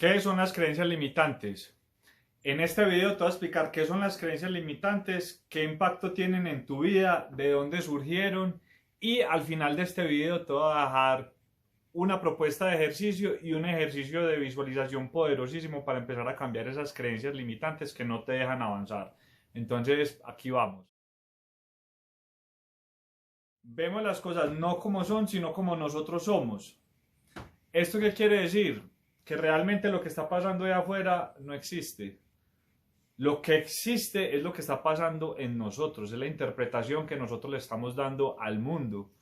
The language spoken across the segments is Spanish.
¿Qué son las creencias limitantes? En este video te voy a explicar qué son las creencias limitantes, qué impacto tienen en tu vida, de dónde surgieron y al final de este video te voy a dejar una propuesta de ejercicio y un ejercicio de visualización poderosísimo para empezar a cambiar esas creencias limitantes que no te dejan avanzar. Entonces, aquí vamos. Vemos las cosas no como son, sino como nosotros somos. ¿Esto qué quiere decir? Que realmente lo que está pasando allá afuera no existe. Lo que existe es lo que está pasando en nosotros, es la interpretación que nosotros le estamos dando al mundo.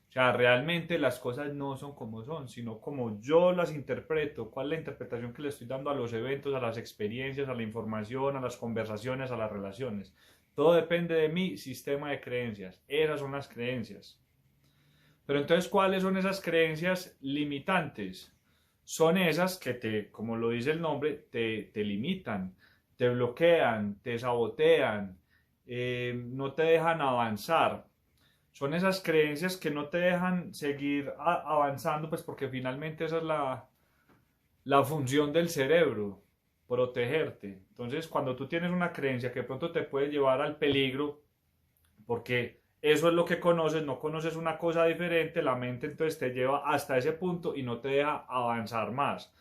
O sea, realmente las cosas no son como son, sino como yo las interpreto, cuál es la interpretación que le estoy dando a los eventos, a las experiencias, a la información, a las conversaciones, a las relaciones. Todo depende de mi sistema de creencias. Esas son las creencias. Pero entonces, ¿cuáles son esas creencias limitantes? Son esas que como lo dice el nombre, te limitan, te bloquean, te sabotean, no te dejan avanzar. Son esas creencias que no te dejan seguir avanzando, pues porque finalmente esa es la función del cerebro, protegerte. Entonces, cuando tú tienes una creencia que de pronto te puede llevar al peligro, porque eso es lo que conoces, no conoces una cosa diferente, la mente entonces te lleva hasta ese punto y no te deja avanzar más.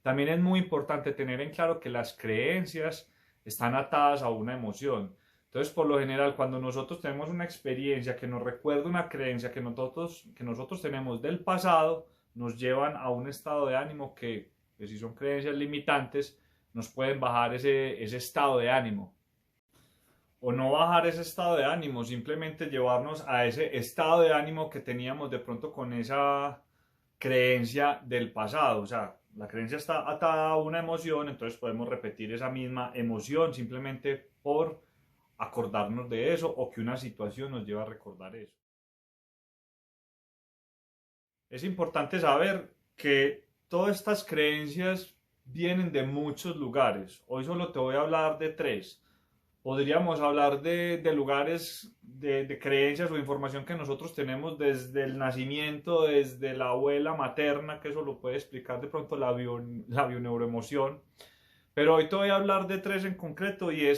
También es muy importante tener en claro que las creencias están atadas a una emoción. Entonces, por lo general, cuando nosotros tenemos una experiencia que nos recuerda una creencia que nosotros tenemos del pasado, nos llevan a un estado de ánimo que si son creencias limitantes, nos pueden bajar ese estado de ánimo o no bajar ese estado de ánimo, simplemente llevarnos a ese estado de ánimo que teníamos de pronto con esa creencia del pasado. O sea, la creencia está atada a una emoción, entonces podemos repetir esa misma emoción simplemente por acordarnos de eso o que una situación nos lleva a recordar eso. Es importante saber que todas estas creencias vienen de muchos lugares. Hoy solo te voy a hablar de tres. Podríamos hablar de lugares de creencias o información que nosotros tenemos desde el nacimiento, desde la abuela materna, que eso lo puede explicar de pronto la bioneuroemoción. Pero hoy te voy a hablar de tres en concreto y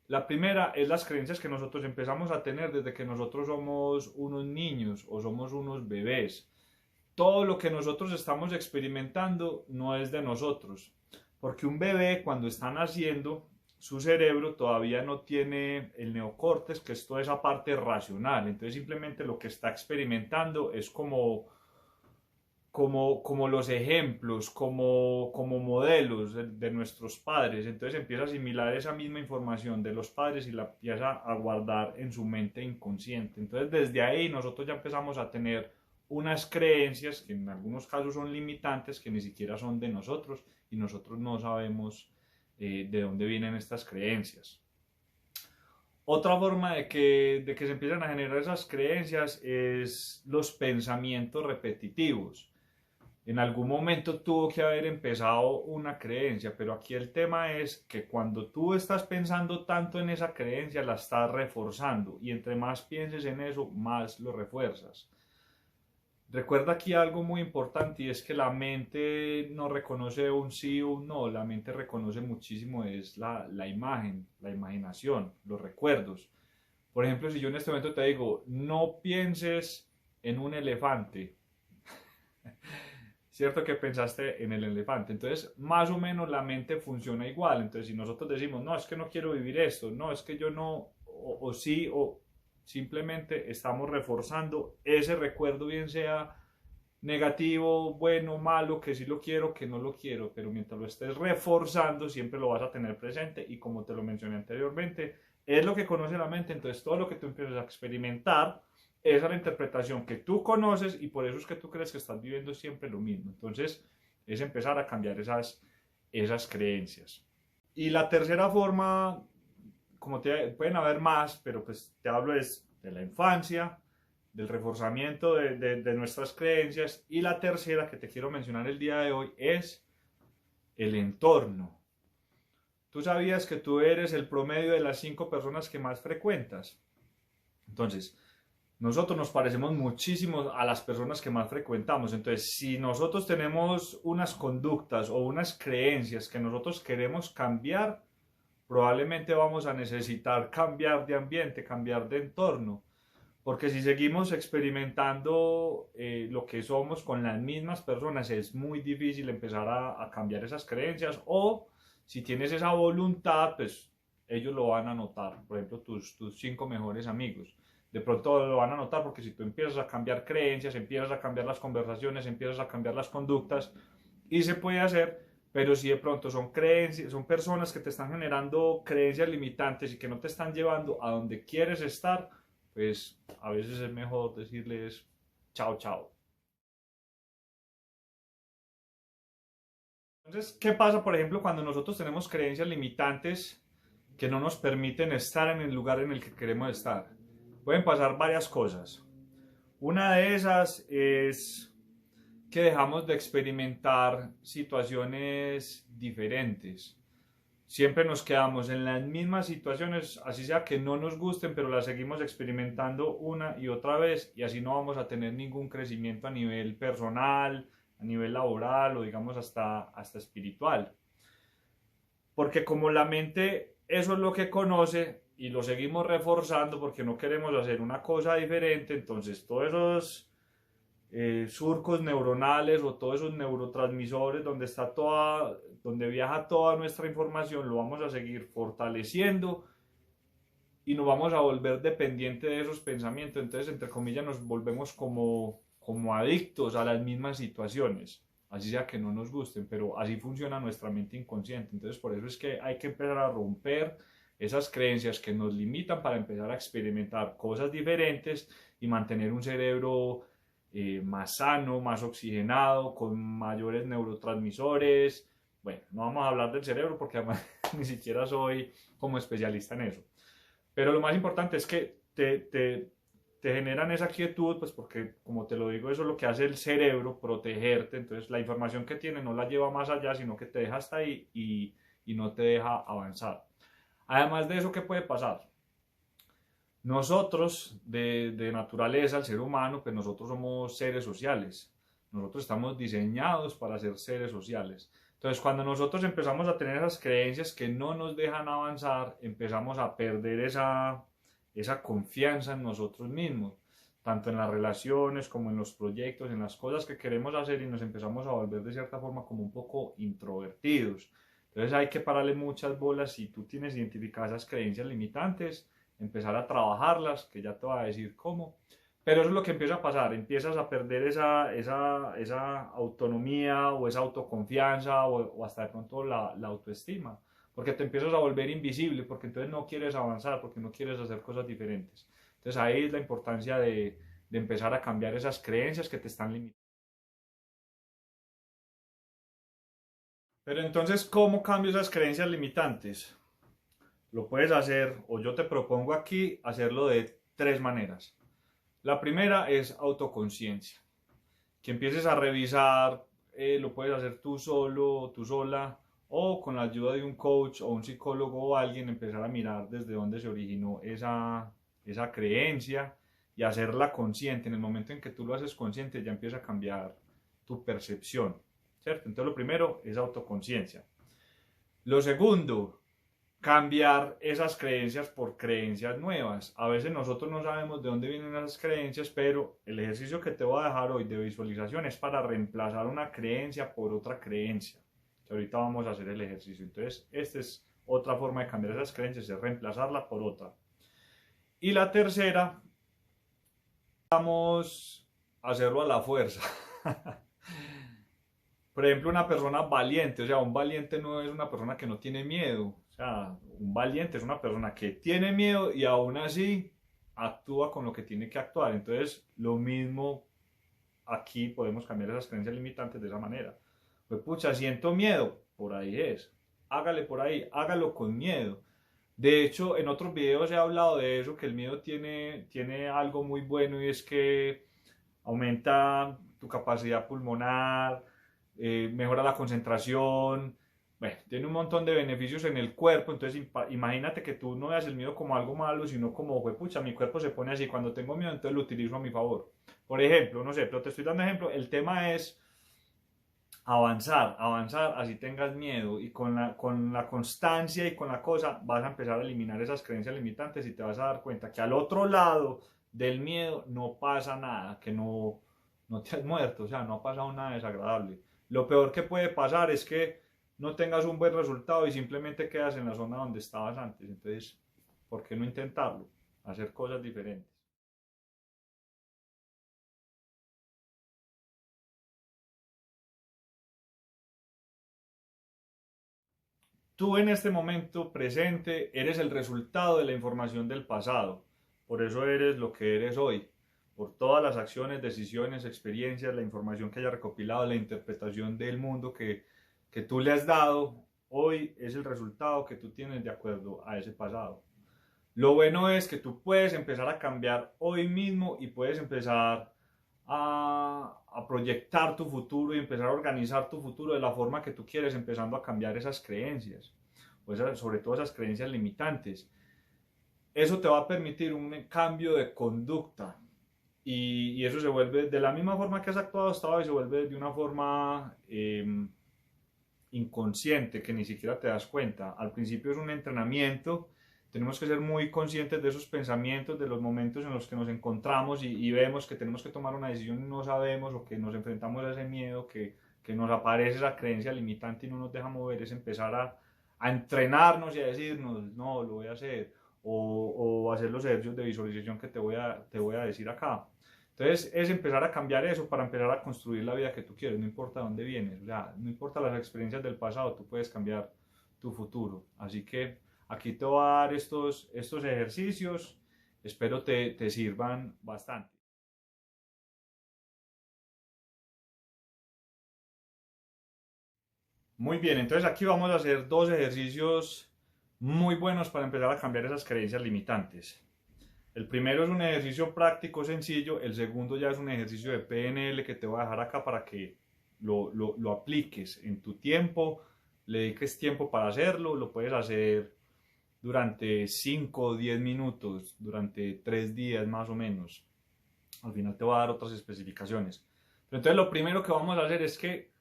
la primera es las creencias que nosotros empezamos a tener desde que nosotros somos unos niños o somos unos bebés. Todo lo que nosotros estamos experimentando no es de nosotros, porque un bebé cuando está naciendo, su cerebro todavía no tiene el neocórtex, que es toda esa parte racional, entonces simplemente lo que está experimentando es como los ejemplos, como modelos de nuestros padres, entonces empieza a asimilar esa misma información de los padres y la empieza a guardar en su mente inconsciente, entonces desde ahí nosotros ya empezamos a tener unas creencias que en algunos casos son limitantes, que ni siquiera son de nosotros y nosotros no sabemos de dónde vienen estas creencias. Otra forma de que se empiezan a generar esas creencias es los pensamientos repetitivos. En algún momento tuvo que haber empezado una creencia, pero aquí el tema es que cuando tú estás pensando tanto en esa creencia, la estás reforzando y entre más pienses en eso, más lo refuerzas. Recuerda aquí algo muy importante y es que la mente no reconoce un sí o un no, la mente reconoce muchísimo es la imagen, la imaginación, los recuerdos. Por ejemplo, si yo en este momento te digo, no pienses en un elefante, cierto que pensaste en el elefante, entonces más o menos la mente funciona igual, entonces si nosotros decimos, no, es que no quiero vivir esto, no, es que yo no, o sí, o simplemente estamos reforzando ese recuerdo, bien sea negativo, bueno, malo, que sí lo quiero, que no lo quiero, pero mientras lo estés reforzando siempre lo vas a tener presente y como te lo mencioné anteriormente, es lo que conoce la mente, entonces todo lo que tú empiezas a experimentar, esa es la interpretación que tú conoces y por eso es que tú crees que estás viviendo siempre lo mismo. Entonces es empezar a cambiar esas creencias. Y la tercera forma, pueden haber más, pero pues te hablo es de la infancia, del reforzamiento de nuestras creencias. Y la tercera que te quiero mencionar el día de hoy es el entorno. ¿Tú sabías que tú eres el promedio de las 5 personas que más frecuentas? Entonces, nosotros nos parecemos muchísimo a las personas que más frecuentamos. Entonces, si nosotros tenemos unas conductas o unas creencias que nosotros queremos cambiar, probablemente vamos a necesitar cambiar de ambiente, cambiar de entorno. Porque si seguimos experimentando lo que somos con las mismas personas, es muy difícil empezar a cambiar esas creencias. O si tienes esa voluntad, pues ellos lo van a notar. Por ejemplo, tus 5 mejores amigos. De pronto lo van a notar porque si tú empiezas a cambiar creencias, empiezas a cambiar las conversaciones, empiezas a cambiar las conductas, y se puede hacer, pero si de pronto son creencias, son personas que te están generando creencias limitantes y que no te están llevando a donde quieres estar, pues a veces es mejor decirles chao, chao. Entonces, ¿qué pasa, por ejemplo, cuando nosotros tenemos creencias limitantes que no nos permiten estar en el lugar en el que queremos estar? Pueden pasar varias cosas. Una de esas es que dejamos de experimentar situaciones diferentes. Siempre nos quedamos en las mismas situaciones, así sea que no nos gusten, pero las seguimos experimentando una y otra vez, y así no vamos a tener ningún crecimiento a nivel personal, a nivel laboral o digamos hasta espiritual. Porque como la mente eso es lo que conoce y lo seguimos reforzando porque no queremos hacer una cosa diferente, entonces todos esos surcos neuronales o todos esos neurotransmisores donde viaja toda nuestra información, lo vamos a seguir fortaleciendo y nos vamos a volver dependientes de esos pensamientos. Entonces, entre comillas, nos volvemos como adictos a las mismas situaciones, así sea que no nos gusten, pero así funciona nuestra mente inconsciente. Entonces, por eso es que hay que empezar a romper esas creencias que nos limitan para empezar a experimentar cosas diferentes y mantener un cerebro más sano, más oxigenado, con mayores neurotransmisores. Bueno, no vamos a hablar del cerebro porque además ni siquiera soy como especialista en eso. Pero lo más importante es que te generan esa quietud, pues porque, como te lo digo, eso es lo que hace el cerebro, protegerte. Entonces, la información que tiene no la lleva más allá, sino que te deja hasta ahí y no te deja avanzar. Además de eso, ¿qué puede pasar? Nosotros, de naturaleza, el ser humano, pues nosotros somos seres sociales. Nosotros estamos diseñados para ser seres sociales. Entonces, cuando nosotros empezamos a tener esas creencias que no nos dejan avanzar, empezamos a perder esa confianza en nosotros mismos, tanto en las relaciones como en los proyectos, en las cosas que queremos hacer, y nos empezamos a volver de cierta forma como un poco introvertidos. Entonces hay que pararle muchas bolas si tú tienes identificadas esas creencias limitantes, empezar a trabajarlas, que ya te voy a decir cómo. Pero eso es lo que empieza a pasar, empiezas a perder esa autonomía o esa autoconfianza o hasta de pronto la autoestima, porque te empiezas a volver invisible, porque entonces no quieres avanzar, porque no quieres hacer cosas diferentes. Entonces ahí es la importancia de empezar a cambiar esas creencias que te están limitando. Pero entonces, ¿cómo cambio esas creencias limitantes? Lo puedes hacer, o yo te propongo aquí, hacerlo de 3 maneras. La primera es autoconciencia, que empieces a revisar, lo puedes hacer tú solo, tú sola, o con la ayuda de un coach o un psicólogo o alguien, empezar a mirar desde dónde se originó esa creencia y hacerla consciente. En el momento en que tú lo haces consciente, ya empieza a cambiar tu percepción, ¿cierto? Entonces lo primero es autoconciencia. Lo segundo, cambiar esas creencias por creencias nuevas. A veces nosotros no sabemos de dónde vienen esas creencias, pero el ejercicio que te voy a dejar hoy de visualización es para reemplazar una creencia por otra creencia. Que ahorita vamos a hacer el ejercicio. Entonces, esta es otra forma de cambiar esas creencias, es reemplazarla por otra. Y la tercera, vamos a hacerlo a la fuerza. Por ejemplo, una persona valiente, o sea, un valiente no es una persona que no tiene miedo, o sea, un valiente es una persona que tiene miedo y aún así actúa con lo que tiene que actuar. Entonces, lo mismo aquí podemos cambiar esas creencias limitantes de esa manera. Pues pucha, siento miedo, por ahí es. Hágale por ahí, hágalo con miedo. De hecho, en otros videos he hablado de eso, que el miedo tiene algo muy bueno, y es que aumenta tu capacidad pulmonar, mejora la concentración, bueno, tiene un montón de beneficios en el cuerpo, entonces imagínate que tú no veas el miedo como algo malo, sino como, pucha, mi cuerpo se pone así, cuando tengo miedo, entonces lo utilizo a mi favor. Por ejemplo, no sé, pero te estoy dando ejemplo, el tema es avanzar, avanzar, así tengas miedo y con la constancia y con la cosa vas a empezar a eliminar esas creencias limitantes y te vas a dar cuenta que al otro lado del miedo no pasa nada, que no te has muerto, o sea, no ha pasado nada desagradable. Lo peor que puede pasar es que no tengas un buen resultado y simplemente quedas en la zona donde estabas antes. Entonces, ¿por qué no intentarlo? Hacer cosas diferentes. Tú en este momento presente eres el resultado de la información del pasado. Por eso eres lo que eres hoy. Por todas las acciones, decisiones, experiencias, la información que hayas recopilado, la interpretación del mundo que tú le has dado, hoy es el resultado que tú tienes de acuerdo a ese pasado. Lo bueno es que tú puedes empezar a cambiar hoy mismo y puedes empezar a proyectar tu futuro y empezar a organizar tu futuro de la forma que tú quieres, empezando a cambiar esas creencias, pues sobre todo esas creencias limitantes. Eso te va a permitir un cambio de conducta y eso se vuelve de la misma forma que has actuado hasta hoy, se vuelve de una forma inconsciente que ni siquiera te das cuenta. Al principio es un entrenamiento, tenemos que ser muy conscientes de esos pensamientos, de los momentos en los que nos encontramos y vemos que tenemos que tomar una decisión y no sabemos o que nos enfrentamos a ese miedo, que nos aparece esa creencia limitante y no nos deja mover, es empezar a entrenarnos y a decirnos, no, lo voy a hacer, o hacer los ejercicios de visualización que te voy a decir acá. Entonces es empezar a cambiar eso para empezar a construir la vida que tú quieres, no importa dónde vienes, o sea, no importa las experiencias del pasado, tú puedes cambiar tu futuro. Así que aquí te voy a dar estos ejercicios, espero te sirvan bastante. Muy bien, entonces aquí vamos a hacer dos ejercicios muy buenos para empezar a cambiar esas creencias limitantes. El primero es un ejercicio práctico sencillo, el segundo ya es un ejercicio de PNL que te voy a dejar acá para que lo apliques en tu tiempo, le dediques tiempo para hacerlo, lo puedes hacer durante 5 o 10 minutos, durante 3 días más o menos. Al final te voy a dar otras especificaciones. Pero entonces lo primero que vamos a hacer es que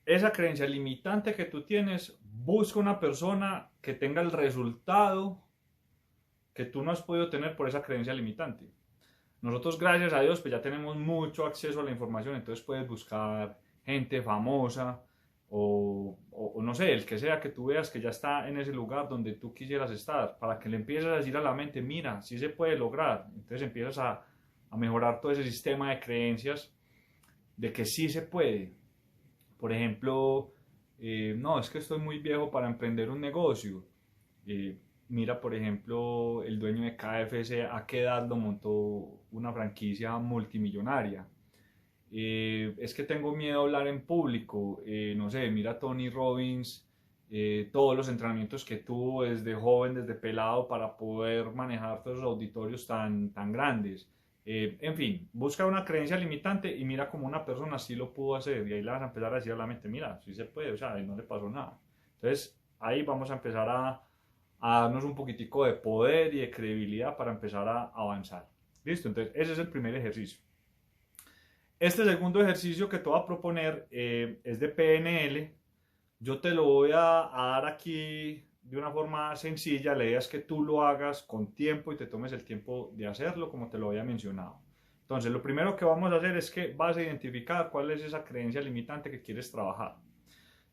esa creencia limitante que tú tienes, busca una persona que tenga el resultado que tú no has podido tener por esa creencia limitante. Nosotros, gracias a Dios, pues ya tenemos mucho acceso a la información, entonces puedes buscar gente famosa o no sé, el que sea que tú veas que ya está en ese lugar donde tú quisieras estar, para que le empieces a decir a la mente, mira, sí se puede lograr. Entonces empiezas a mejorar todo ese sistema de creencias de que sí se puede. Por ejemplo, no, es que estoy muy viejo para emprender un negocio. Eh, Mira, por ejemplo, el dueño de KFC, a qué edad lo montó una franquicia multimillonaria. Es que tengo miedo a hablar en público. No sé, mira a Tony Robbins, todos los entrenamientos que tuvo desde joven, desde pelado, para poder manejar todos esos auditorios tan grandes. En fin, busca una creencia limitante y mira cómo una persona sí lo pudo hacer. Y ahí le vas a empezar a decir a la mente, mira, sí se puede, o sea, no le pasó nada. Entonces, ahí vamos a empezar a darnos un poquitico de poder y de credibilidad para empezar a avanzar. ¿Listo? Entonces, ese es el primer ejercicio. Este segundo ejercicio que te voy a proponer es de PNL. Yo te lo voy a dar aquí de una forma sencilla. La idea es que tú lo hagas con tiempo y te tomes el tiempo de hacerlo como te lo había mencionado. Entonces, lo primero que vamos a hacer es que vas a identificar cuál es esa creencia limitante que quieres trabajar.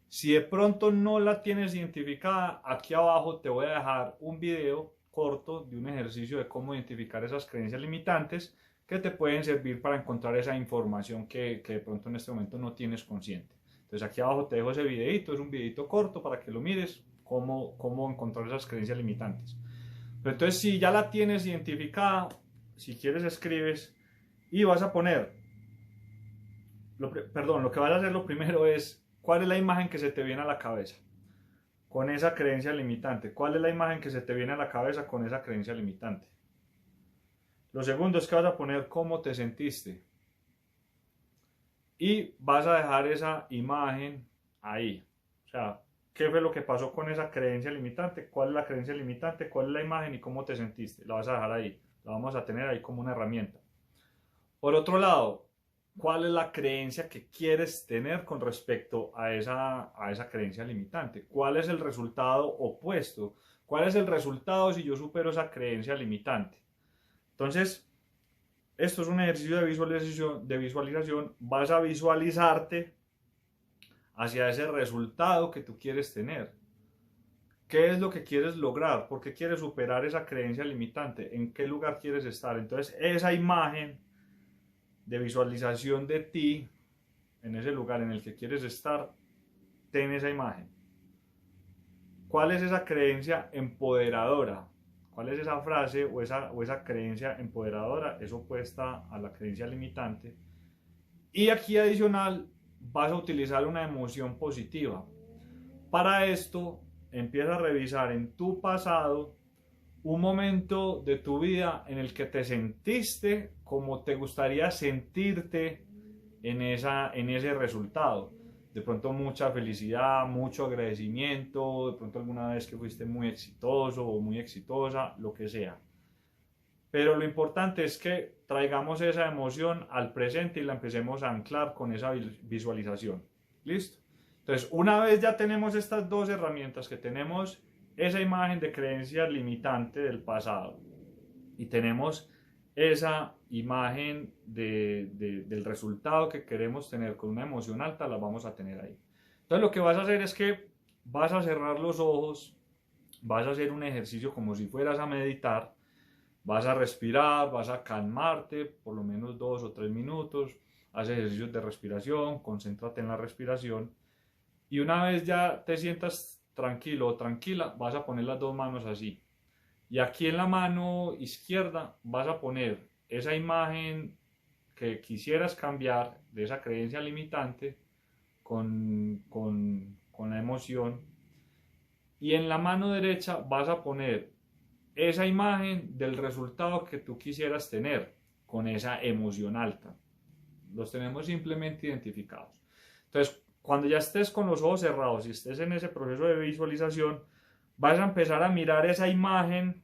Si de pronto no la tienes identificada, aquí abajo te voy a dejar un video corto de un ejercicio de cómo identificar esas creencias limitantes que te pueden servir para encontrar esa información que de pronto en este momento no tienes consciente. Entonces aquí abajo te dejo ese videito, es un videito corto para que lo mires, cómo encontrar esas creencias limitantes. Pero entonces si ya la tienes identificada, si quieres escribes y vas a poner perdón, lo que vas a hacer lo primero es, ¿cuál es la imagen que se te viene a la cabeza con esa creencia limitante? ¿Cuál es la imagen que se te viene a la cabeza con esa creencia limitante? Lo segundo es que vas a poner cómo te sentiste y vas a dejar esa imagen ahí. O sea, qué fue lo que pasó con esa creencia limitante, cuál es la creencia limitante, cuál es la imagen y cómo te sentiste. La vas a dejar ahí, la vamos a tener ahí como una herramienta. Por otro lado, ¿cuál es la creencia que quieres tener con respecto a esa creencia limitante? ¿Cuál es el resultado opuesto? ¿Cuál es el resultado si yo supero esa creencia limitante? Entonces, esto es un ejercicio de visualización. Vas a visualizarte hacia ese resultado que tú quieres tener. ¿Qué es lo que quieres lograr? ¿Por qué quieres superar esa creencia limitante? ¿En qué lugar quieres estar? Entonces, esa imagen de visualización de ti en ese lugar en el que quieres estar, ten esa imagen. ¿Cuál es esa creencia empoderadora? ¿Cuál es esa frase o esa creencia empoderadora? Es opuesta a la creencia limitante. Y aquí adicional vas a utilizar una emoción positiva. Para esto empieza a revisar en tu pasado un momento de tu vida en el que te sentiste como te gustaría sentirte en ese resultado. De pronto mucha felicidad, mucho agradecimiento, de pronto alguna vez que fuiste muy exitoso o muy exitosa, lo que sea. Pero lo importante es que traigamos esa emoción al presente y la empecemos a anclar con esa visualización. ¿Listo? Entonces, una vez ya tenemos estas dos herramientas, que tenemos esa imagen de creencia limitante del y tenemos esa imagen del resultado que queremos tener con una emoción alta, la vamos a tener ahí. Entonces, lo que vas a hacer es que vas a cerrar los ojos, vas a hacer un ejercicio como si fueras a meditar. Vas a respirar, vas a calmarte por lo menos 2 o 3 minutos, haz ejercicios de respiración, concéntrate en la respiración y una vez ya te sientas tranquilo o tranquila, vas a poner las dos manos así. Y aquí en la mano izquierda vas a poner esa imagen que quisieras cambiar de esa creencia limitante con la emoción. Y en la mano derecha vas a poner esa imagen del resultado que tú quisieras tener con esa emoción alta. Los tenemos simplemente identificados. Entonces, cuando ya estés con los ojos cerrados y estés en ese proceso de visualización, vas a empezar a mirar esa imagen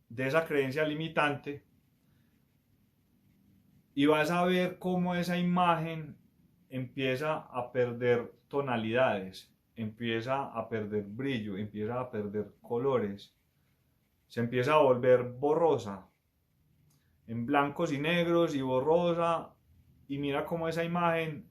de esa creencia limitante y vas a ver cómo esa imagen empieza a perder tonalidades, empieza a perder brillo, empieza a perder colores, se empieza a volver borrosa, en blancos y negros y borrosa, y mira cómo esa imagen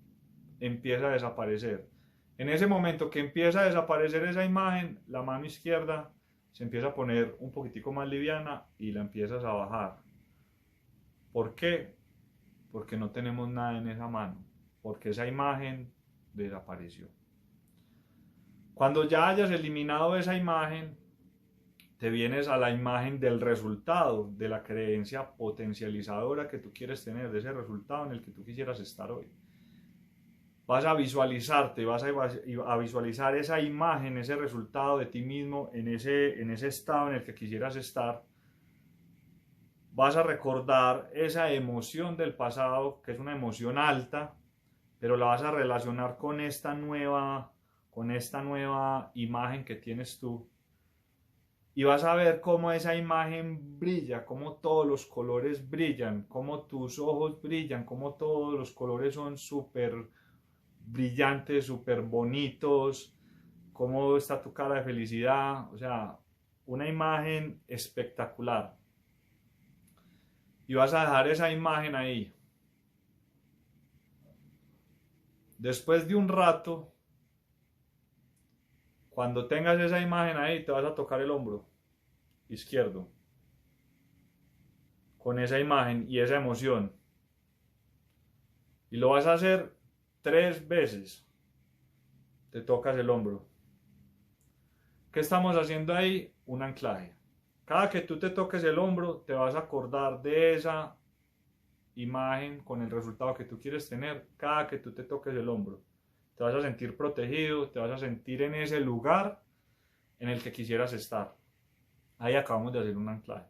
empieza a desaparecer. En ese momento que empieza a desaparecer esa imagen, la mano izquierda se empieza a poner un poquitico más liviana y la empiezas a bajar. ¿Por qué? Porque no tenemos nada en esa mano, porque esa imagen desapareció. Cuando ya hayas eliminado esa imagen, te vienes a la imagen del resultado, de la creencia potencializadora que tú quieres tener, de ese resultado en el que tú quisieras estar hoy. Vas a visualizarte, vas a visualizar esa imagen, ese resultado de ti mismo en ese estado en el que quisieras estar. Vas a recordar esa emoción del pasado, que es una emoción alta, pero la vas a relacionar con esta nueva imagen que tienes tú. Y vas a ver cómo esa imagen brilla, cómo todos los colores brillan, cómo tus ojos brillan, cómo todos los colores son súper brillantes, súper bonitos, cómo está tu cara de felicidad, o sea, una imagen espectacular. Y vas a dejar esa imagen ahí. Después de un rato, cuando tengas esa imagen ahí, te vas a tocar el hombro izquierdo con esa imagen y esa emoción. Y lo vas a hacer 3 veces. Te tocas el hombro. ¿Qué estamos haciendo ahí? Un anclaje. Cada que tú te toques el hombro, te vas a acordar de esa imagen con el resultado que tú quieres tener. Cada que tú te toques el hombro, te vas a sentir protegido, te vas a sentir en ese lugar en el que quisieras estar. Ahí acabamos de hacer un anclaje.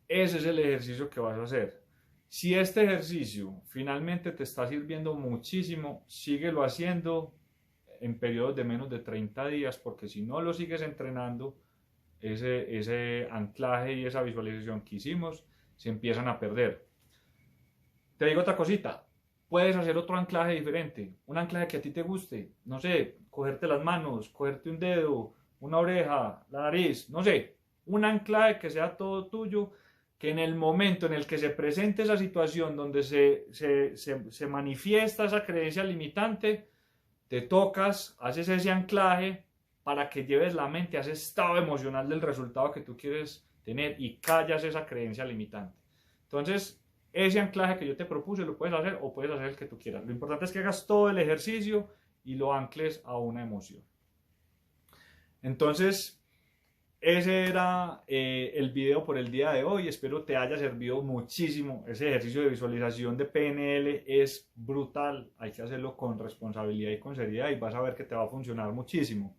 Ese es el ejercicio que vas a hacer. Si este ejercicio finalmente te está sirviendo muchísimo, síguelo haciendo en periodos de menos de 30 días, porque si no lo sigues entrenando, ese anclaje y esa visualización que hicimos se empiezan a perder. Te digo otra cosita, puedes hacer otro anclaje diferente, un anclaje que a ti te guste, no sé, cogerte las manos, cogerte un dedo, una oreja, la nariz, no sé, un anclaje que sea todo tuyo, que en el momento en el que se presente esa situación donde se manifiesta esa creencia limitante, te tocas, haces ese anclaje para que lleves la mente a ese estado emocional del resultado que tú quieres tener y callas esa creencia limitante. Entonces, ese anclaje que yo te propuse lo puedes hacer o puedes hacer el que tú quieras. Lo importante es que hagas todo el ejercicio y lo ancles a una emoción. Entonces, ese era el video por el día de hoy. Espero te haya servido muchísimo. Ese ejercicio de visualización de PNL es brutal. Hay que hacerlo con responsabilidad y con seriedad y vas a ver que te va a funcionar muchísimo.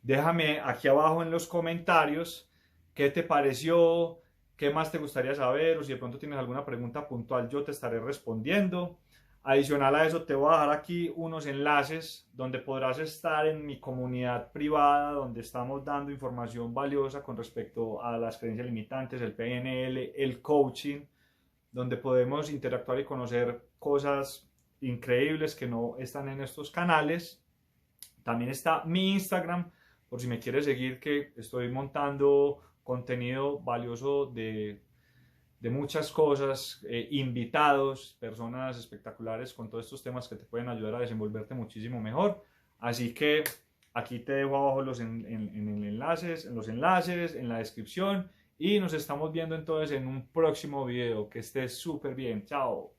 Déjame aquí abajo en los comentarios qué te pareció, qué más te gustaría saber o si de pronto tienes alguna pregunta puntual yo te estaré respondiendo. Adicional a eso te voy a dejar aquí unos enlaces donde podrás estar en mi comunidad privada donde estamos dando información valiosa con respecto a las creencias limitantes, el PNL, el coaching, donde podemos interactuar y conocer cosas increíbles que no están en estos canales. También está mi Instagram por si me quieres seguir, que estoy montando contenido valioso de muchas cosas, invitados, personas espectaculares con todos estos temas que te pueden ayudar a desenvolverte muchísimo mejor. Así que aquí te dejo abajo los enlaces, en la descripción y nos estamos viendo entonces en un próximo video. Que estés súper bien. Chao.